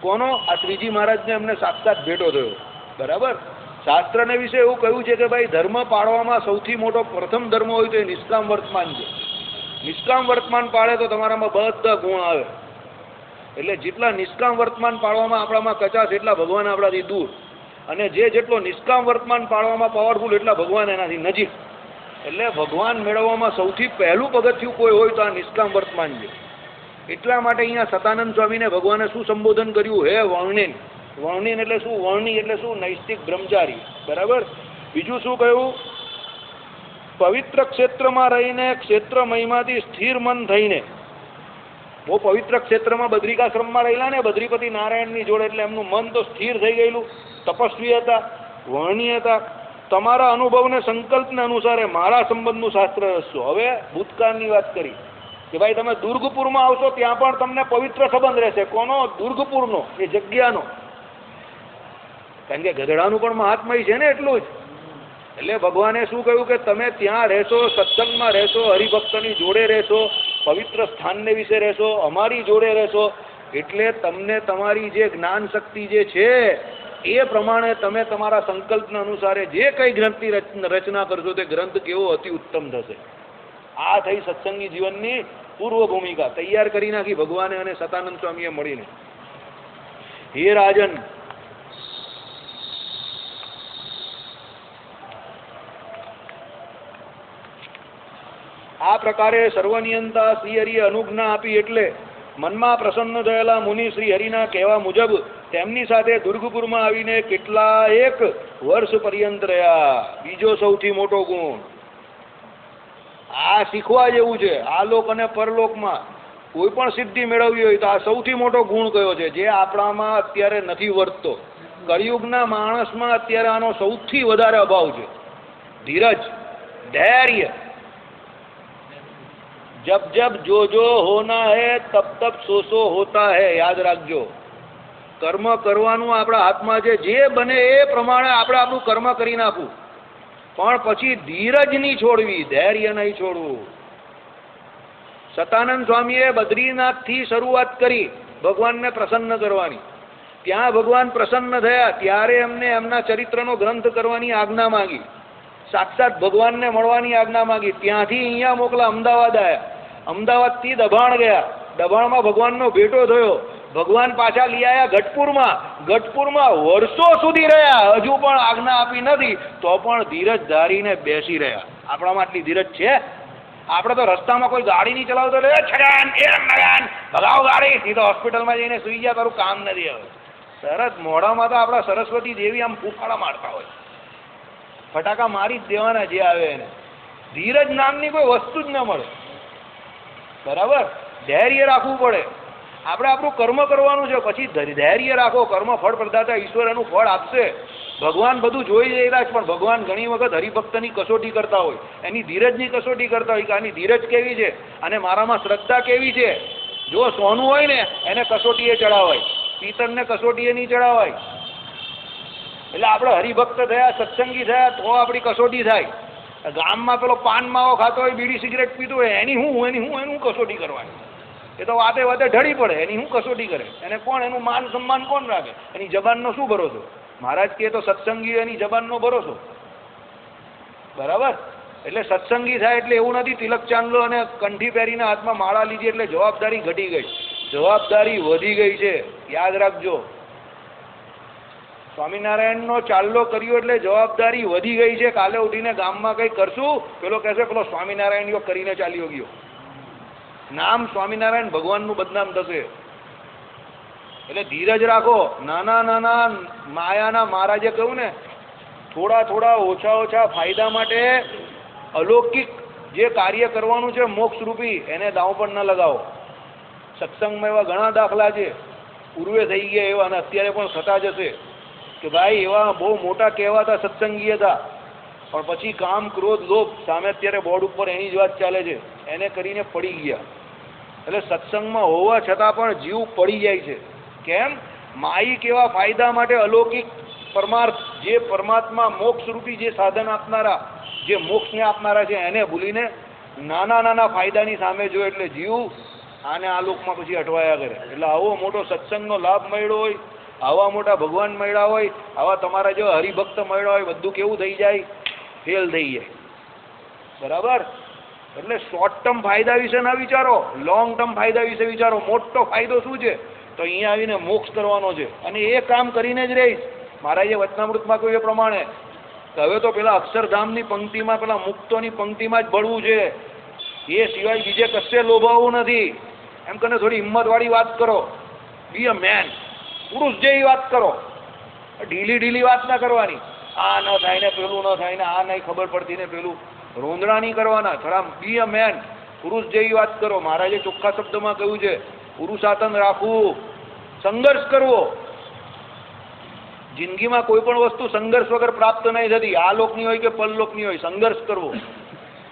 Speaker 1: કોનો? આ શ્રીજી મહારાજને એમને સાક્ષાત ભેટો થયો. બરાબર. શાસ્ત્રને વિશે એવું કહ્યું છે કે ભાઈ ધર્મ પાળવામાં સૌથી મોટો પ્રથમ ધર્મ હોય તો એ નિષ્કામ વર્તમાન છે. નિષ્કામ વર્તમાન પાળે તો તમારામાં બધા ગુણ આવે. એટલે જેટલા નિષ્કામ વર્તમાન પાળવામાં આપણામાં કચાશ એટલા ભગવાન આપણાથી દૂર, અને જેટલો નિષ્કામ વર્તમાન પાળવામાં પાવરફુલ એટલા ભગવાન એનાથી નજીક. એટલે ભગવાન મેળવવામાં સૌથી પહેલું પગથિયું કોઈ હોય તો આ નિષ્કામ વર્તમાન છે. એટલા માટે અહીંયા સતાનંદ સ્વામીને ભગવાને શું સંબોધન કર્યું? હે વર્ણિન. વર્ણિન એટલે શું? વર્ણિ એટલે શું? નૈષ્ટિક બ્રહ્મચારી. બરાબર. બીજું શું કહ્યું? પવિત્ર ક્ષેત્રમાં રહીને ક્ષેત્ર મહિમાથી સ્થિર મન થઈને. બહુ પવિત્ર ક્ષેત્રમાં બદ્રિકાશ્રમમાં રહેલા ને બદ્રીપતિ નારાયણની જોડે, એટલે એમનું મન તો સ્થિર થઈ ગયેલું. તપસ્વી હતા, વર્ણિય હતા. તમારા અનુભવને સંકલ્પને અનુસારે મારા સંબંધનું શાસ્ત્ર રચશો. હવે ભૂતકાળની વાત કરી કે ભાઈ તમે દુર્ગપુરમાં આવશો ત્યાં પણ તમને પવિત્ર સંબંધ રહેશે. કોનો? દુર્ગપુરનો, એ જગ્યાનો. કારણ કે ગધેડાનું પણ મહાત્મય છે ને એટલું જ. એટલે ભગવાને શું કહ્યું કે તમે ત્યાં રહેશો, સત્સંગમાં રહેશો, હરિભક્તની જોડે રહેશો, પવિત્ર સ્થાનને વિશે રહેશો, અમારી જોડે રહેશો. એટલે તમને તમારી જે જ્ઞાન શક્તિ જે છે એ પ્રમાણે તમે તમારા સંકલ્પના અનુસારે જે કંઈ ગ્રંથની રચના કરશો તે ગ્રંથ કેવો અતિ ઉત્તમ થશે. આ થઈ સત્સંગી જીવનની પૂર્વ ભૂમિકા તૈયાર કરી નાખી ભગવાને અને સતાનંદ સ્વામીએ મળીને. હે રાજન, આ પ્રકારે સર્વનિયંતા શ્રી હરિએ અનુજ્ઞા આપી એટલે મનમાં પ્રસન્ન થયેલા મુનિ શ્રી હરિના કહેવા મુજબ તેમની સાથે દુર્ગપુરમાં આવીને કેટલાયક વર્ષ પર્યંત રહ્યા. બીજો સૌથી મોટો ગુણ આ શીખવા જેવું છે. આ લોક અને પરલોકમાં કોઈ પણ સિદ્ધિ મેળવવી હોય તો આ સૌથી મોટો ગુણ કયો છે જે આપણામાં અત્યારે નથી વર્તતો? કળિયુગના માણસમાં અત્યારે આનો સૌથી વધારે અભાવ છે. ધીરજ, ધૈર્ય. जब जब जो जो होना है तब तब सो सो होता है. યાદ રાખજો. કર્મ કરવાનું આપણા હાથમાં છે. જે બને એ પ્રમાણે આપણે આપણું કર્મ કરી નાખવું, પણ પછી ધીરજ નહીં છોડવી, ધૈર્ય નહીં છોડવું. સતાનંદ સ્વામીએ બદ્રીનાથથી શરૂઆત કરી ભગવાનને પ્રસન્ન કરવાની. ત્યાં ભગવાન પ્રસન્ન થયા ત્યારે એમને એમના ચરિત્રનો ગ્રંથ કરવાની આજ્ઞા માંગી. સાક્ષાત ભગવાનને મળવાની આજ્ઞા માંગી. ત્યાંથી અહીંયા મોકલા, અમદાવાદ આવ્યા. અમદાવાદથી દબાણ ગયા. દબાણમાં ભગવાનનો ભેટો થયો. ભગવાન પાછા લઈ આવ્યા ગઢપુરમાં. ગઢપુરમાં વર્ષો સુધી રહ્યા. હજુ પણ આજ્ઞા આપી નથી તો પણ ધીરજ ધારીને બેસી રહ્યા. આપણામાં આટલી ધીરજ છે? આપણે તો રસ્તામાં કોઈ ગાડી નહીં ચલાવતો ભગાવ ગાડી, સીધો હોસ્પિટલમાં જઈને સુઈ ગયા, તારું કામ નથી. હવે સરસ મોઢામાં તો આપણા સરસ્વતી દેવી આમ ફૂફાડા મારતા હોય. ફટાકા મારી જ દેવાના જે આવે એને. ધીરજ નામની કોઈ વસ્તુ જ ન મળે. બરાબર. ધૈર્ય રાખવું પડે. આપણે આપણું કર્મ કરવાનું છે, પછી ધૈર્ય રાખો. કર્મ ફળ પ્રદાતા ઈશ્વર એનું ફળ આપશે. ભગવાન બધું જોઈ રહેલા છે, પણ ભગવાન ઘણી વખત હરિભક્તની કસોટી કરતા હોય, એની ધીરજની કસોટી કરતા હોય કે આની ધીરજ કેવી છે અને મારામાં શ્રદ્ધા કેવી છે. જો સોનું હોય ને એને કસોટીએ ચડાવાય, પિત્તળને કસોટીએ નહીં ચડાવાય. એટલે આપણે હરિભક્ત થયા, સત્સંગી થયા તો આપણી કસોટી થાય. ગામમાં પેલો પાન માવો ખાતો હોય, બીડી સિગરેટ પીતો હોય, એનું કસોટી કરવાની. એ તો વાતે વાતે ઢળી પડે. એની શું કસોટી કરે? એને કોણ, એનું માન સન્માન કોણ રાખે? એની જબાનનો શું ભરોસો? મહારાજ કહે તો સત્સંગી એની જબાનનો ભરોસો. બરાબર. એટલે સત્સંગી થાય એટલે એવું નથી તિલક ચાંદલો અને કંઠી પહેરીને હાથમાં માળા લીધી એટલે જવાબદારી ઘટી ગઈ. જવાબદારી વધી ગઈ છે. યાદ રાખજો. સ્વામિનારાયણનો ચાલ્લો કર્યો એટલે જવાબદારી વધી ગઈ છે. કાલે ઉઠીને ગામમાં કંઈ કરશું, પેલો કહેશે પેલો સ્વામિનારાયણ યોગ કરીને ચાલ્યો ગયો. નામ સ્વામિનારાયણ ભગવાનનું બદનામ થશે. એટલે ધીરજ રાખો. નાના નાના માયાના મહારાજે કહ્યું ને, થોડા થોડા ઓછા ઓછા ફાયદા માટે અલૌકિક જે કાર્ય કરવાનું છે મોક્ષરૂપી એને દાવ પર ન લગાવો. સત્સંગમાં એવા ઘણા દાખલા છે, પૂર્વે થઈ ગયા એવા અને અત્યારે પણ થતા જશે કે ભાઈ એવા બહુ મોટા કહેવાતા સત્સંગી હતા, પણ પછી કામ ક્રોધ લોભ સામે અત્યારે બોર્ડ ઉપર એની જ વાત ચાલે છે, એને કરીને પડી ગયા. એટલે સત્સંગમાં હોવા છતાં પણ જીવ પડી જાય છે. કેમ? માયિક એવા ફાયદા માટે અલૌકિક પરમાર્થ જે પરમાત્મા મોક્ષરૂપી જે સાધન આપનારા, જે મોક્ષને આપનારા છે એને ભૂલીને નાના નાના ફાયદાની સામે જો એટલે જીવ આને આ લોકમાં પછી અટવાયા કરે. એટલે આવો મોટો સત્સંગનો લાભ મળ્યો હોય, આવા મોટા ભગવાન મળ્યા હોય, આવા તમારા જેવા હરિભક્ત મળ્યા હોય, બધું કેવું થઈ જાય? ફેલ થઈ જાય. બરાબર? એટલે શોર્ટ ટર્મ ફાયદા વિશે ના વિચારો, લોંગ ટર્મ ફાયદા વિશે વિચારો. મોટો ફાયદો શું છે? તો અહીંયા આવીને મોક્ષ કરવાનો છે અને એ કામ કરીને જ રહીશ. મહારાજે વચનામૃતમાં કહ્યું એ પ્રમાણે હવે તો પેલા અક્ષરધામની પંક્તિમાં, પેલા મુક્તોની પંક્તિમાં જ ભળવું છે, એ સિવાય બીજે કશે લોભાવવું નથી. એમ કને થોડી હિંમતવાળી વાત કરો, બી અ મેન, પુરુષ જેવી વાત કરો, ઢીલી ઢીલી વાત ના કરવાની. આ ન થાય ને પેલું ન થાય ને આ નહીં ખબર પડતી ને પેલું રોંદણા નહીં કરવાના. થોડા બી અ મેન, પુરુષ જેવી વાત કરો. મહારાજે ચોખ્ખા શબ્દમાં કહ્યું છે પુરુષાતન રાખવું, સંઘર્ષ કરવો. જિંદગીમાં કોઈ પણ વસ્તુ સંઘર્ષ વગર પ્રાપ્ત નહીં થતી, આ લોકની હોય કે પરલોકની હોય. સંઘર્ષ કરવો.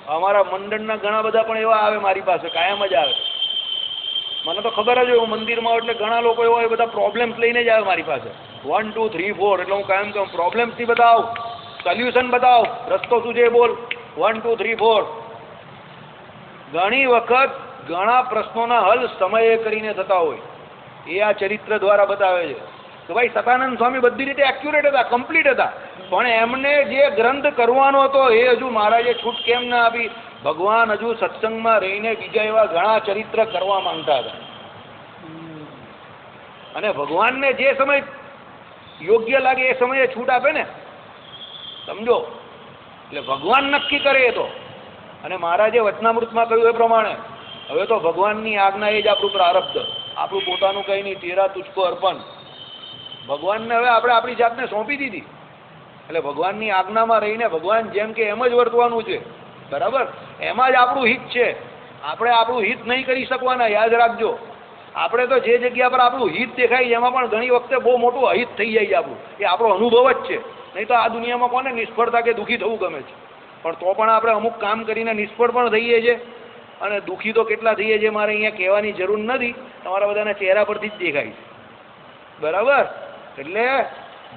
Speaker 1: અમારા મંડળના ઘણા બધા પણ એવા આવે મારી પાસે, કાયમ જ આવે. મને તો ખબર જ હોય, હું મંદિરમાં એટલે ઘણા લોકો એવા એ બધા પ્રોબ્લેમ્સ લઈને જ આવે મારી પાસે. 1 2 3 4 એટલે હું કાયમ કહું પ્રોબ્લેમ્સથી બતાવ, સોલ્યુશન બતાવ, રસ્તો શું છે એ બોલ. 1 2 3 4. ઘણી વખત ઘણા પ્રશ્નોના હલ સમયે કરીને થતા હોય, એ આ ચરિત્ર દ્વારા બતાવે છે કે ભાઈ સતાનંદ સ્વામી બધી રીતે એક્યુરેટ હતા, કમ્પ્લીટ હતા, પણ એમને જે ગ્રંથ કરવાનો હતો એ હજુ મહારાજે છૂટ કેમ ના આપી? ભગવાન હજુ સત્સંગમાં રહીને બીજા એવા ઘણા ચરિત્ર કરવા માંગતા હતા. અને ભગવાનને જે સમય યોગ્ય લાગે એ સમયે છૂટ આપે ને, સમજો. એટલે ભગવાન નક્કી કરે એ તો. અને મહારાજે વચનામૃતમાં કહ્યું એ પ્રમાણે હવે તો ભગવાનની આજ્ઞા એ જ આપણું પ્રારબ્ધ, આપણું પોતાનું કંઈ નહીં. તેરા તુજકો અર્પણ. ભગવાનને હવે આપણે આપણી જાતને સોંપી દીધી. એટલે ભગવાનની આજ્ઞામાં રહીને ભગવાન જેમ કે એમ જ વર્તવાનું છે. બરાબર? એમાં જ આપણું હિત છે. આપણે આપણું હિત નહીં કરી શકવાના, યાદ રાખજો. આપણે તો જે જગ્યા પર આપણું હિત દેખાય એમાં પણ ઘણી વખતે બહુ મોટું અહિત થઈ જાય છે આપણું. એ આપણો અનુભવ જ છે. નહીં તો આ દુનિયામાં કોને નિષ્ફળતા કે દુઃખી થવું ગમે છે? પણ તો પણ આપણે અમુક કામ કરીને નિષ્ફળ પણ થઈએ છીએ અને દુઃખી તો કેટલા થઈએ છીએ મારે અહીંયા કહેવાની જરૂર નથી, તમારા બધાના ચહેરા પરથી જ દેખાય છે. બરાબર? એટલે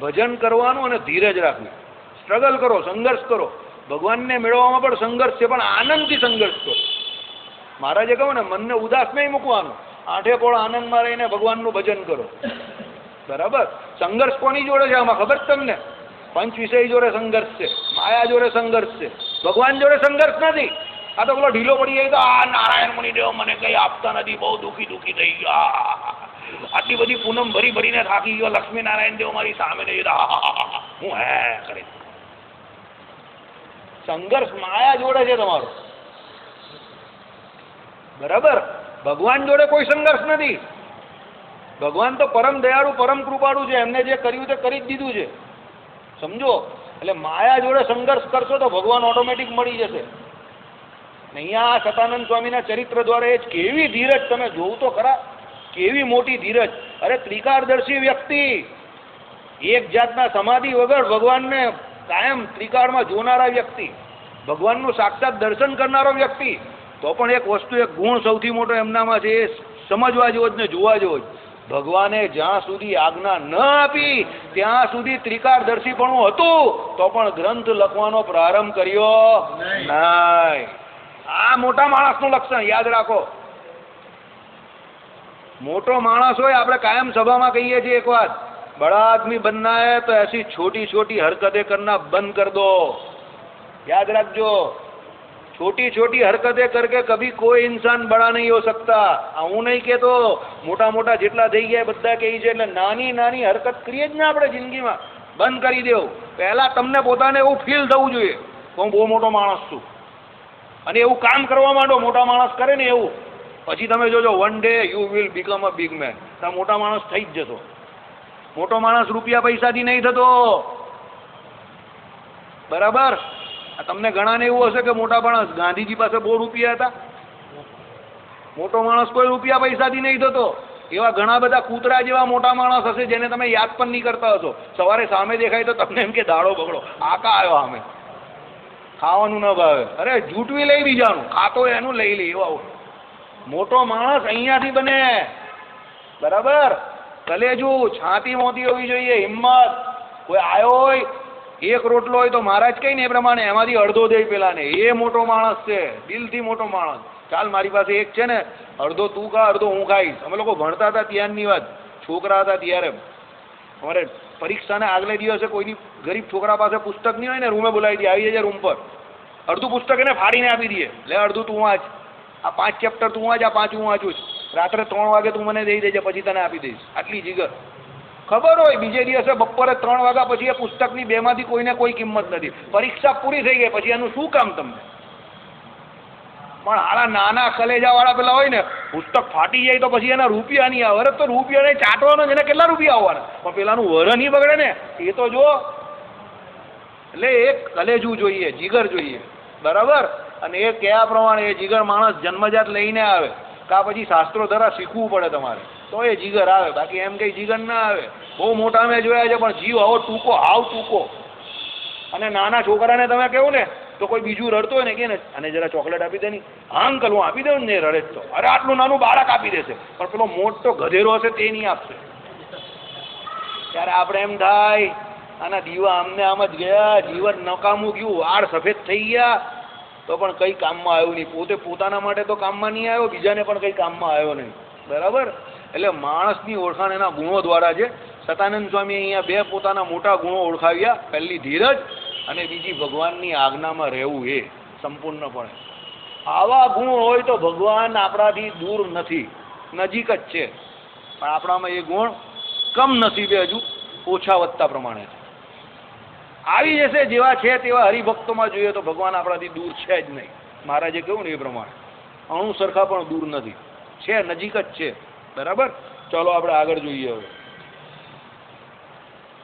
Speaker 1: ભજન કરવાનું અને ધીરજ રાખવી. સ્ટ્રગલ કરો, સંઘર્ષ કરો. ભગવાનને મેળવવામાં પણ સંઘર્ષ છે, પણ આનંદથી સંઘર્ષ કરો. મહારાજે કહ્યું ને મનને ઉદાસ નહીં મૂકવાનું, આઠે પોળ આનંદમાં રહીને ભગવાનનું ભજન કરો. બરાબર? સંઘર્ષ કોની જોડે છે આમાં ખબર તમને? પંચ વિષય જોડે સંઘર્ષ છે, માયા જોડે સંઘર્ષ છે, ભગવાન જોડે સંઘર્ષ નથી. આ તો પેલો ઢીલો પડી જાય તો આ નારાયણ મુનિદેવ મને કઈ આપતા નથી, બહુ દુઃખી થઈ ગયા, આટલી બધી પૂનમ ભરીને થાકી ગયો, લક્ષ્મી નારાયણ દેવ મારી સામે નહીં, હું હે કરે. સંઘર્ષ માયા જોડે છે તમારો. બરાબર? ભગવાન જોડે કોઈ સંઘર્ષ નથી. ભગવાન તો પરમ દયાળુ, પરમ કૃપાળુ છે. એમને જે કર્યું તે કરી જ દીધું છે. સમજો? એટલે માયા જોડે સંઘર્ષ કરશો તો ભગવાન ઓટોમેટિક મળી જશે. અહીંયા સતાનંદ સ્વામીના ચરિત્ર દ્વારા એ કેવી ધીરજ, તમે જોવું તો ખરા, કેવી મોટી ધીરજ. અરે ત્રિકાળદર્શી વ્યક્તિ, એક જાતના સમાધિ વગર ભગવાનને કાયમ ત્રિકાળમાં જોનારા વ્યક્તિ, ભગવાનનું સાક્ષાત દર્શન કરનારો વ્યક્તિ, તો પણ એક વસ્તુ, એક ગુણ સૌથી મોટો એમનામાં છે, એ સમજવા જેવો જ ને જોવા જેવો જ. ભગવાને જ્યાં સુધી આજ્ઞા ન આપી ત્યાં સુધી ત્રિકાળદર્શીપણું હતું, તો પણ ગ્રંથ લખવાનો પ્રારંભ કર્યો નહીં. આ મોટા માણસનું લક્ષણ યાદ રાખો. મોટો માણસ હોય, આપણે કાયમ સભામાં કહીએ છીએ એક વાત, બડા આદમી બનના હૈ તો ऐसी छोटी छोटी हरकतें करना बंद कर दो. याद રાખજો, छोटी छोटी हरकतें करके कभी कोई इंसान बड़ा नहीं हो सकता. હું નહીં કહેતો મોટા મોટા જેટલા થઈ ગયા બધા કહે છે, એટલે નાની નાની હરકત કરીએ જ ને આપણે જિંદગીમાં, બંધ કરી દેવું. પહેલા તમને પોતાને એવું ફીલ થવું જોઈએ કે હું બહુ મોટો માણસ છું, અને એવું કામ કરવા માંડો મોટા માણસ કરે ને એવું. પછી તમે જોજો one day you will become a big man. તમે મોટા માણસ થઈ જ જશો. મોટો માણસ રૂપિયા પૈસાથી નહીં થતો. બરાબર? તમને ઘણાને એવું હશે કે મોટા માણસ ગાંધીજી પાસે બહુ રૂપિયા હતા. મોટો માણસ કોઈ રૂપિયા પૈસાથી નહીં થતો. એવા ઘણા બધા કૂતરા જેવા મોટા માણસ હશે જેને તમે યાદ પણ નહીં કરતા હશો. સવારે સામે દેખાય તો તમને એમ કે દાડો બગડો, આકા આવ્યો સામે, ખાવાનું ન ભાવે, અરે જૂટવી લઈ બીજાનું, ખાતો એનું લઈ લે. એવા મોટો માણસ અહીંયાથી બને. બરાબર? કલેજું, છાતી મોતી હોવી જોઈએ, હિંમત. કોઈ આવ્યો હોય, એક રોટલો હોય તો મહારાજ કઈ ને એ પ્રમાણે એમાંથી અડધો દે પેલા ને, એ મોટો માણસ છે, દિલથી મોટો માણસ. ચાલ મારી પાસે એક છે ને, અડધો તું ખા, અડધો હું ખાઈશ. અમે લોકો ભણતા હતા ત્યારની વાત, છોકરા હતા ત્યારે. અમારે પરીક્ષાને આગલે દિવસે કોઈની ગરીબ છોકરા પાસે પુસ્તક નહીં હોય ને, રૂમે બોલાવી દે, આવી જજે રૂમ પર. અડધું પુસ્તક એને ફાડીને આપી દઈએ, લે અડધું તું વાંચ, આ 5 ચેપ્ટર તું વાંચ, આ 5 હું વાંચું છું. રાત્રે 3 વાગે તું મને દઈ દેજે, પછી તને આપી દઈશ. આટલી જીગર. ખબર હોય બીજે દિવસે બપોરે 3 વાગ્યા પછી એ પુસ્તકની બેમાંથી કોઈને કોઈ કિંમત નથી. પરીક્ષા પૂરી થઈ ગઈ પછી એનું શું કામ તમને? પણ આલા નાના કલેજાવાળા પેલા હોય ને, પુસ્તક ફાટી જાય તો પછી એના રૂપિયા નહીં આવે. અરે તો રૂપિયા ચાટવાનો એને કેટલા રૂપિયા આવવાના? પણ પેલાનું વર નહીં બગડે ને, એ તો જો. એટલે એક કલેજું જોઈએ, જીગર જોઈએ. બરાબર? અને એ કયા પ્રમાણે એ જીગર માણસ જન્મજાત લઈને આવે, કા પછી શાસ્ત્રો દ્વારા શીખવું પડે તમારે, તો એ જીગર આવે. બાકી એમ કઈ જીગર ના આવે. બહુ મોટા મેં જોયા છે પણ જીવ આવો ટૂંકો, હાવ ટૂંકો. અને નાના છોકરાને તમે કહું ને તો કોઈ બીજું રડતો હોય ને કે ને અને જરા ચોકલેટ આપી દે ની, હા અંકલ હું આપી દઉં ને, રડે તો અરે આટલું નાનું બાળક આપી દેશે. પણ પેલો મોટો ગધેરો હશે તે નહીં આપશે. ત્યારે આપણે એમ થાય આના દીવા આમને આમ જ ગયા, જીવન નકામું ગયું, વાળ સફેદ થઈ ગયા, તો પણ કઈ કામમાં આવ્યું નહીં. પોતે પોતાના માટે તો કામમાં નહીં આવ્યો, બીજાને પણ કઈ કામમાં આવ્યો નહીં. બરાબર? એટલે માણસની ઓળખાણ એના ગુણો દ્વારા છે. સતાનંદ સ્વામી અહીંયા 2 પોતાના મોટા ગુણો ઓળખાવ્યા. પહેલી ધીરજ અને બીજી ભગવાનની આજ્ઞામાં રહેવું, એ સંપૂર્ણપણે. આવા ગુણ હોય તો ભગવાન આપણાથી દૂર નથી, નજીક જ છે. પણ આપણામાં એ ગુણ કમ નસીબે હજુ ઓછા વધતા પ્રમાણે છે. આવી જશે જેવા છે તેવા હરિભક્તોમાં જોઈએ તો ભગવાન આપણાથી દૂર છે જ નહીં. મહારાજે કહ્યું ને એ પ્રમાણે અણુ સરખા પણ દૂર નથી, છે, નજીક જ છે. બરાબર? ચાલો આપણે આગળ જોઈએ. હવે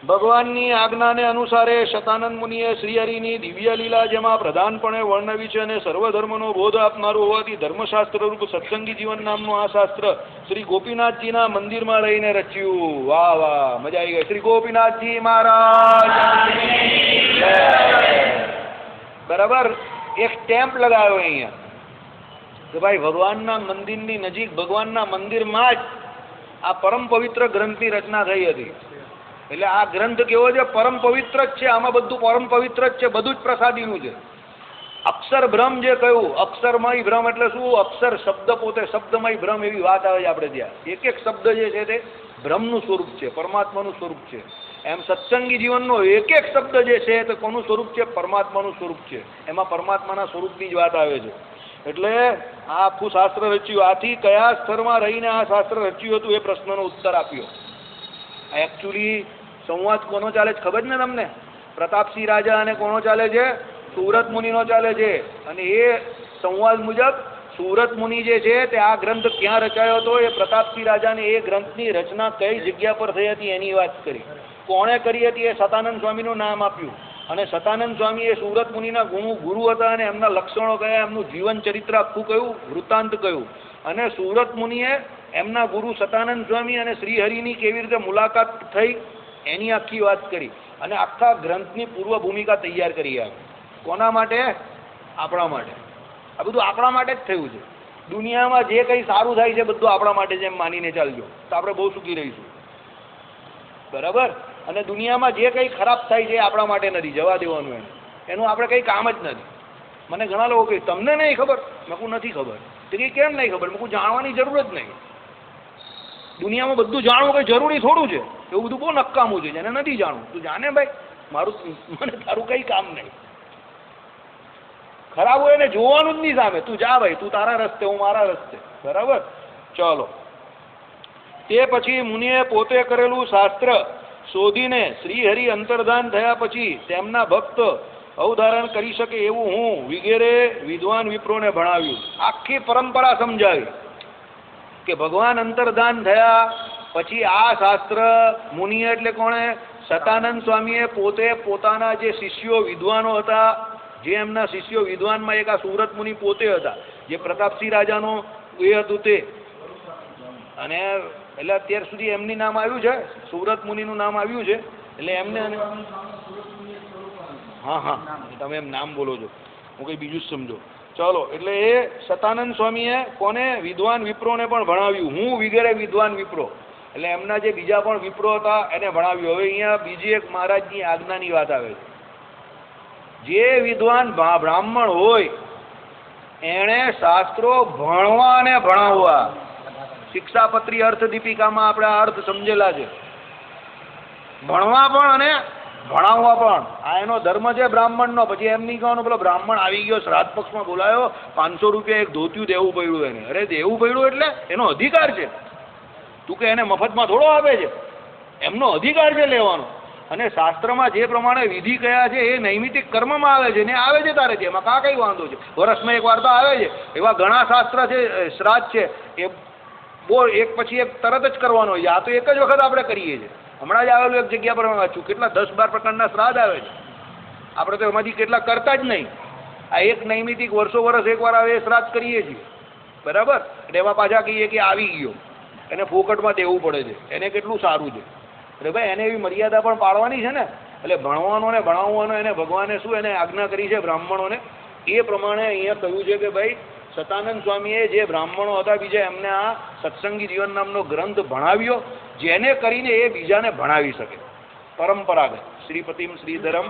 Speaker 1: ભગવાનની આજ્ઞાને અનુસારે શતાનંદ મુનિએ શ્રીહરિની દિવ્ય લીલા જેમાં પ્રધાનપણે વર્ણવી છે અને સર્વધર્મનો બોધ આપનારું હોવાથી ધર્મશાસ્ત્ર રૂપ સત્સંગી જીવન નામનું આ શાસ્ત્ર શ્રી ગોપીનાથજીના મંદિરમાં રહીને રચ્યું. વાહ વાહ, મજા આવી ગઈ. શ્રી ગોપીનાથજી મહારાજ. બરાબર? એક સ્ટેમ્પ લગાવ્યો અહીંયા કે ભાઈ ભગવાનના મંદિરની નજીક, ભગવાનના મંદિરમાં જ આ પરમ પવિત્ર ગ્રંથની રચના થઈ હતી. એટલે આ ગ્રંથ કેવો છે? પરમ પવિત્ર જ છે. આમાં બધું પરમ પવિત્ર જ છે, બધું જ પ્રસાદીનું છે. અક્ષર બ્રહ્મ જે કહ્યું, અક્ષરમય બ્રહ્મ એટલે શું? અક્ષર શબ્દ પોતે શબ્દમય બ્રહ્મ, એવી વાત આવે છે આપણે ત્યાં. એક એક શબ્દ જે છે તે બ્રહ્મનું સ્વરૂપ છે, પરમાત્માનું સ્વરૂપ છે. એમ સત્સંગી જીવનનો એક એક શબ્દ જે છે તે કોનું સ્વરૂપ છે? પરમાત્માનું સ્વરૂપ છે. એમાં પરમાત્માના સ્વરૂપની જ વાત આવે છે. એટલે આ આખું શાસ્ત્ર રચ્યું. આથી કયા સ્તરમાં રહીને આ શાસ્ત્ર રચ્યું હતું એ પ્રશ્નનો ઉત્તર આપ્યો. એકચ્યુઅલી સંવાદ કોનો ચાલે છે ખબર ને તમને? પ્રતાપસિંહ રાજા અને કોનો ચાલે છે? સુરત મુનિનો ચાલે છે. અને એ સંવાદ મુજબ સુરત મુનિ જે છે તે આ ગ્રંથ ક્યાં રચાયો હતો, એ પ્રતાપસિંહ રાજાને એ ગ્રંથની રચના કઈ જગ્યા પર થઈ હતી એની વાત કરી. કોણે કરી હતી એ સતાનંદ સ્વામીનું નામ આપ્યું. અને સતાનંદ સ્વામી એ સુરત મુનિના ગુરુ હતા અને એમના લક્ષણો કયા, એમનું જીવન ચરિત્ર આખું કયું, વૃત્તાંત કયું. અને સુરત મુનિએ એમના ગુરુ સતાનંદ સ્વામી અને શ્રીહરિની કેવી રીતે મુલાકાત થઈ એની આખી વાત કરી. અને આખા ગ્રંથની પૂર્વ ભૂમિકા તૈયાર કરી. આવે કોના માટે? આપણા માટે. આ બધું આપણા માટે જ થયું છે. દુનિયામાં જે કંઈ સારું થાય છે બધું આપણા માટે જેમ માનીને ચાલજો તો આપણે બહુ સુખી રહીશું. બરાબર? અને દુનિયામાં જે કંઈ ખરાબ થાય છે એ આપણા માટે નથી, જવા દેવાનું એનું આપણે કંઈ કામ જ નથી. મને ઘણા લોકો કહે તમને નહીં ખબર? મેં કહું નથી ખબર. તો કે કેમ નહીં ખબર? મેં કહું જાણવાની જરૂર જ નહીં. દુનિયામાં બધું જાણવું કંઈ જરૂરી થોડું છે? એવું બધું બહુ નક્કામું છે, જેને નથી જાણવું. તું જાણે ભાઈ, મને તારું કંઈ કામ નહીં. ખરાબ હોય એને જોવાનું જ નહીં સામે. તું જા ભાઈ, તું તારા રસ્તે, હું મારા રસ્તે. બરાબર? ચલો. તે પછી મુનિએ પોતે કરેલું શાસ્ત્ર શોધીને શ્રીહરિ અંતર્ધાન થયા પછી તેમના ભક્ત અવધારણ કરી શકે એવું હું વગેરે વિદ્વાન વિપ્રોને ભણાવ્યું. આખી પરંપરા સમજાવી કે ભગવાન અંતર્ધાન થયા પછી આ શાસ્ત્ર મુનિએ એટલે કોણે? સતાનંદ સ્વામીએ પોતે પોતાના જે શિષ્યો વિદ્વાનો હતા જે એમના શિષ્યો વિદ્વાનમાં એક આ સુરત મુનિ પોતે હતા, જે પ્રતાપસિંહ રાજાનો એ હતું તે, અને એટલે અત્યાર સુધી એમની નામ આવ્યું છે, સુરત મુનિનું નામ આવ્યું છે, એટલે એમને હા હા તમે એમ નામ બોલો છો, હું કંઈ બીજું જ સમજો. ચલો, એટલે એ સતાનંદ સ્વામીએ કોને? વિદ્વાન વિપ્રોને પણ ભણાવ્યું. હું વગેરે વિદ્વાન વિપ્રો, એટલે એમના જે બીજા પણ વિપ્રો હતા એને ભણાવ્યું. હવે અહીંયા બીજી એક મહારાજની આજ્ઞાની વાત આવે છે. જે વિદ્વાન બ્રાહ્મણ હોય એણે શાસ્ત્રો ભણવા અને ભણાવવા. શિક્ષાપત્રી અર્થ દીપિકામાં આપણે આ અર્થ સમજેલા છે. ભણવા પણ અને ભણાવવા પણ, આ એનો ધર્મ છે બ્રાહ્મણનો. પછી એમ નહીં કહેવાનું પેલો બ્રાહ્મણ આવી ગયો શ્રાદ્ધ પક્ષમાં બોલાયો, 500 રૂપિયા એક ધોતિયું દેવું પડ્યું એને. અરે દેવું પડ્યું એટલે એનો અધિકાર છે. તું કે એને મફતમાં થોડો આપે છે, એમનો અધિકાર છે લેવાનો. અને શાસ્ત્રમાં જે પ્રમાણે વિધિ કયા છે એ નૈમિતિક કર્મમાં આવે છે ને આવે છે તારે છે, એમાં કાં કઈ વાંધો છે? વર્ષમાં એક વાર તો આવે છે. એવા ઘણા શાસ્ત્ર છે, શ્રાદ્ધ છે, એ બહુ એક પછી એક તરત જ કરવાનો હોય. આ તો એક જ વખત આપણે કરીએ છીએ. હમણાં જ આવેલું એક જગ્યા પર વાંચ્યું, કેટલા 10-12 પ્રકારના શ્રાદ્ધ આવે છે. આપણે તો એમાંથી કેટલા કરતા જ નહીં. આ એક નૈમિતિક વર્ષો વર્ષ એકવાર આવે એ શ્રાદ્ધ કરીએ છીએ, બરાબર? એટલે એમાં પાછા કહીએ કે આવી ગયો, એને ફોકટમાં દેવું પડે છે, એને કેટલું સારું છે. એટલે ભાઈ એને એવી મર્યાદા પણ પાડવાની છે ને. એટલે ભણવાનો ને ભણાવવાનો એને ભગવાને શું એને આજ્ઞા કરી છે બ્રાહ્મણોને, એ પ્રમાણે અહીંયા કહ્યું છે કે ભાઈ સતાનંદ સ્વામીએ જે બ્રાહ્મણો હતા બીજા એમને આ સત્સંગી જીવન નામનો ગ્રંથ ભણાવ્યો, જેને કરીને એ બીજાને ભણાવી શકે. પરંપરાગત શ્રીપતિમ શ્રીધરમ